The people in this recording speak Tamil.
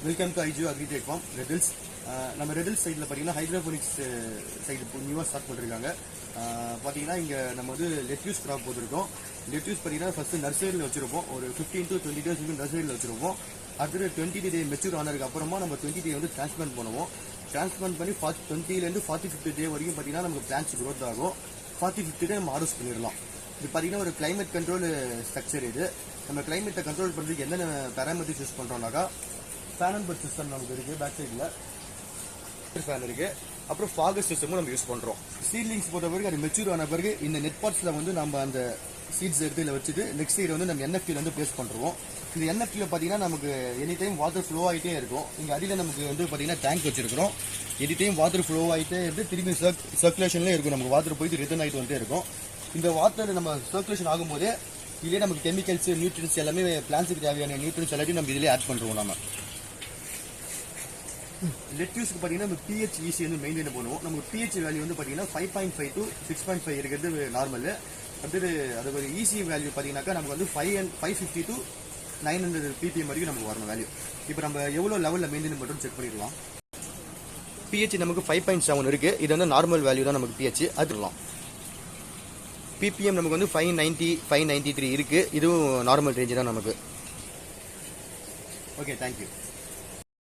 Welcome to IGO Agri Techfarms riddles. நம்ம ரெடில்ஸ் சைடில் பார்த்தீங்கன்னா ஹைட்ரோபோனிக்ஸ் சைடு நியூவாக ஸ்டார்ட் பண்ணிருக்காங்க. பார்த்தீங்கன்னா இங்கே நம்ம வந்து லெட்யூஸ் கிராப் போட்டிருக்கோம். லெட்யூஸ் பார்த்தீங்கன்னா ஃபஸ்ட்டு நர்சரியில் வச்சிருப்போம். ஒரு 15 to 20 days வந்து நர்சரியில் வச்சிருப்போம். அடுத்தது 20 day மெச்சூர் ஆனதுக்கு அப்புறமா நம்ம 20 day வந்து டிரான்ஸ்பிளான்ட் பண்ணுவோம். டிரான்ஸ்பிளான்ட் பண்ணி 20 40-50 day வரைக்கும் பார்த்தீங்கன்னா நமக்கு பிளான்ஸ் க்ரோத் ஆகும். 40-50 day நம்ம ஹார்வெஸ்ட் பண்ணிடலாம். இது பார்த்தீங்கன்னா ஒரு கிளைமேட் கண்ட்ரோல் ஸ்ட்ரக்சர். இது நம்ம கிளைமேட்டை கண்ட்ரோல் பண்ணுறதுக்கு என்னென்ன பேராமீட்டர்ஸ் யூஸ் பண்ணுறோம்னாக்கா ஃபேன் அண்ட் பர்ட் சிஸ்டம் நமக்கு இருக்குது. பேக் சைடில் ஃபேன் இருக்குது. அப்புறம் ஃபாகர் சிஸ்டமும் நம்ம யூஸ் பண்ணுறோம். சீட்லிங்ஸ் போட்ட பிறகு அது மெச்சூர் ஆன பிறகு இந்த நெட் பாட்ஸில் வந்து நம்ம அந்த சீட்ஸ் எடுத்து வச்சுட்டு நெக்ஸ்ட் இயர் வந்து நம்ம என்எஃப்டியில் வந்து பிளேஸ் பண்ணுறோம். இந்த என்எஃப்டியில் பார்த்தீங்கன்னா நமக்கு எனி டைம் வாட்டர் ஃப்ளோ ஆகிட்டே இருக்கும். இங்கே அடியில் நமக்கு வந்து பார்த்தீங்கன்னா டேங்க் வச்சிருக்கிறோம். எனி டைம் வாட்டர் ஃப்ளோ ஆகிட்டே இருந்து திரும்பி சர்க்குலேஷன்லேயே இருக்கும். நமக்கு வாட்டர் போயிட்டு ரிட்டர்ன் ஆகிட்டு வந்துட்டே இருக்கும். இந்த வாட்டர் நம்ம சர்க்குலேஷன் ஆகும்போதே இதே நமக்கு கெமிக்கல்ஸ் நியூட்ரியன்ஸ் எல்லாமே பிளான்ஸுக்கு தேவையான நியூட்ரியன்ஸ் எல்லாத்தையும் நம்ம இதிலே ஆட் பண்ணுறோம். நம்ம லெட்யூஸ்க்கு பார்த்தீங்கன்னா நம்ம pH ஈஸி வந்து மெயின்டைன் பண்ணுவோம். நமக்கு pH வேல்யூ வந்து பார்த்தீங்கன்னா 5.5 to 6.5 இருக்கிறது நார்மல். அடுத்தது அது ஒரு ஈஸி வேல்யூ பார்த்தீங்கன்னாக்கா நமக்கு வந்து 550 to 900 ppm வரைக்கும் நமக்கு வரணும் வேல்யூ. இப்போ நம்ம எவ்வளோ லெவலில் மெயின்டைன் பண்ணுறோம் செக் பண்ணிடலாம். pH நமக்கு 5.7 இருக்குது. இது வந்து நார்மல் வேல்யூ தான் நமக்கு pH. அதுலாம் ppm நமக்கு வந்து 590 593 இருக்குது. இதுவும் நார்மல் ரேஞ்சு தான் நமக்கு. Okay, thank you.